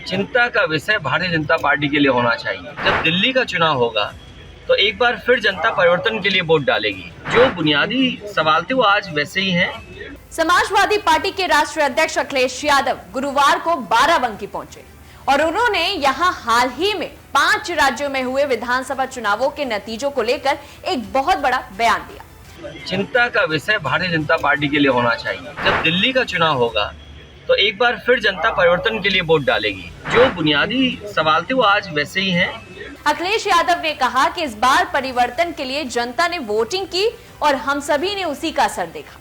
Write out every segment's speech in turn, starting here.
चिंता का विषय भारतीय जनता पार्टी के लिए होना चाहिए। जब दिल्ली का चुनाव होगा तो एक बार फिर जनता परिवर्तन के लिए वोट डालेगी। जो बुनियादी सवाल थे वो आज वैसे ही हैं। समाजवादी पार्टी के राष्ट्रीय अध्यक्ष अखिलेश यादव गुरुवार को बाराबंकी पहुंचे और उन्होंने यहां हाल ही में 5 राज्यों में हुए विधानसभा चुनावों के नतीजों को लेकर एक बहुत बड़ा बयान दिया। चिंता का विषय भारतीय जनता पार्टी के लिए होना चाहिए। जब दिल्ली का चुनाव होगा तो एक बार फिर जनता परिवर्तन के लिए वोट डालेगी। जो बुनियादी सवाल थे वो आज वैसे ही हैं। अखिलेश यादव ने कहा कि इस बार परिवर्तन के लिए जनता ने वोटिंग की और हम सभी ने उसी का असर देखा।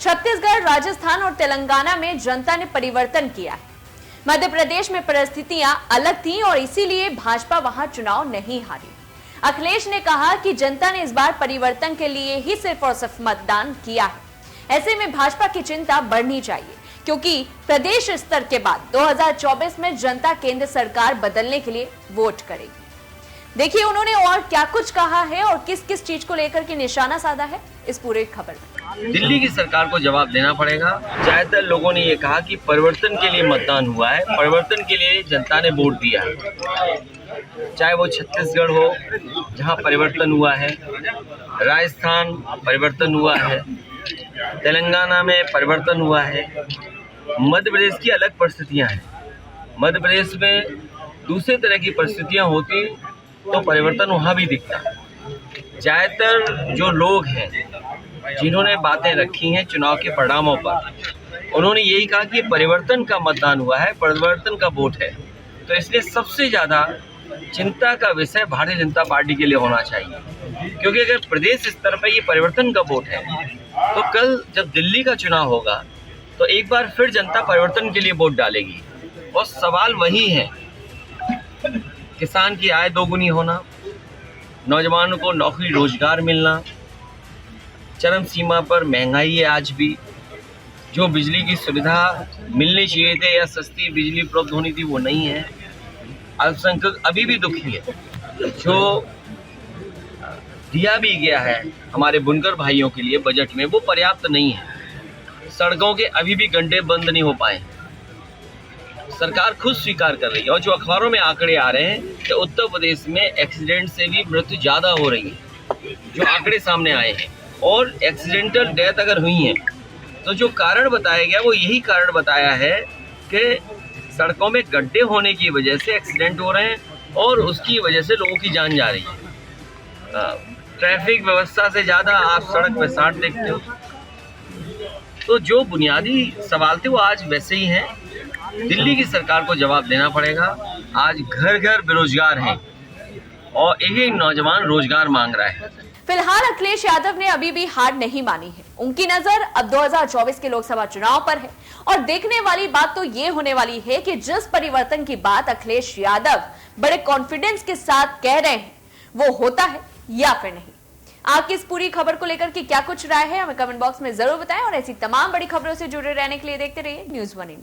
छत्तीसगढ़, राजस्थान और तेलंगाना में जनता ने परिवर्तन किया है। मध्य प्रदेश में परिस्थितियां अलग थीं और इसीलिए भाजपा वहां चुनाव नहीं हारी। अखिलेश ने कहा कि जनता ने इस बार परिवर्तन के लिए ही सिर्फ और सिर्फ मतदान किया है। ऐसे में भाजपा की चिंता बढ़नी चाहिए क्योंकि प्रदेश स्तर के बाद 2024 में जनता केंद्र सरकार बदलने के लिए वोट करेगी। देखिए उन्होंने और क्या कुछ कहा है और किस किस चीज को लेकर के निशाना साधा है इस पूरे खबर में। दिल्ली की सरकार को जवाब देना पड़ेगा। ज्यादातर लोगों ने ये कहा कि परिवर्तन के लिए मतदान हुआ है, परिवर्तन के लिए जनता ने वोट दिया है। चाहे वो छत्तीसगढ़ हो जहां परिवर्तन हुआ है, राजस्थान परिवर्तन हुआ है, तेलंगाना में परिवर्तन हुआ है, मध्य प्रदेश की अलग परिस्थितियां हैं। मध्य प्रदेश में दूसरे तरह की परिस्थितियां होती तो परिवर्तन वहां भी दिखता। ज्यादातर जो लोग हैं जिन्होंने बातें रखी हैं चुनाव के परिणामों पर, उन्होंने यही कहा कि परिवर्तन का मतदान हुआ है, परिवर्तन का वोट है। तो इसलिए सबसे ज्यादा चिंता का विषय भारतीय जनता पार्टी के लिए होना चाहिए, क्योंकि अगर प्रदेश स्तर पर ये परिवर्तन का वोट है तो कल जब दिल्ली का चुनाव होगा तो एक बार फिर जनता परिवर्तन के लिए वोट डालेगी। और सवाल वही है, किसान की आय दोगुनी होना, नौजवानों को नौकरी रोजगार मिलना, चरम सीमा पर महंगाई है आज भी, जो बिजली की सुविधा मिलनी चाहिए थे या सस्ती बिजली उपलब्ध होनी थी वो नहीं है, अल्पसंख्यक अभी भी दुखी है, जो दिया भी गया है हमारे बुनकर भाइयों के लिए बजट में वो पर्याप्त नहीं है, सड़कों के अभी भी गड्ढे बंद नहीं हो पाए। सरकार खुद स्वीकार कर रही है और जो अखबारों में आंकड़े आ रहे हैं कि उत्तर प्रदेश में एक्सीडेंट से भी मृत्यु ज़्यादा हो रही है, जो आंकड़े सामने आए हैं। और एक्सीडेंटल डेथ अगर हुई है तो जो कारण बताया गया वो यही कारण बताया है कि सड़कों में गड्ढे होने की वजह से एक्सीडेंट हो रहे हैं और उसकी वजह से लोगों की जान जा रही है। ट्रैफिक व्यवस्था से ज़्यादा आप सड़क में साठ देखते हो। तो जो बुनियादी सवाल थे वो आज वैसे ही हैं। दिल्ली की सरकार को जवाब देना पड़ेगा। आज घर घर बेरोजगार हैं और एक नौजवान रोजगार मांग रहा है। फिलहाल अखिलेश यादव ने अभी भी हार नहीं मानी है। उनकी नजर अब 2024 के लोकसभा चुनाव पर है और देखने वाली बात तो ये होने वाली है कि जिस परिवर्तन की बात अखिलेश यादव बड़े कॉन्फिडेंस के साथ कह रहे हैं वो होता है या फिर नहीं। आपकी इस पूरी खबर को लेकर के क्या कुछ राय है हमें कमेंट बॉक्स में जरूर बताएं और ऐसी तमाम बड़ी खबरों से जुड़े रहने के लिए देखते रहिए न्यूज़ 1 इंडिया।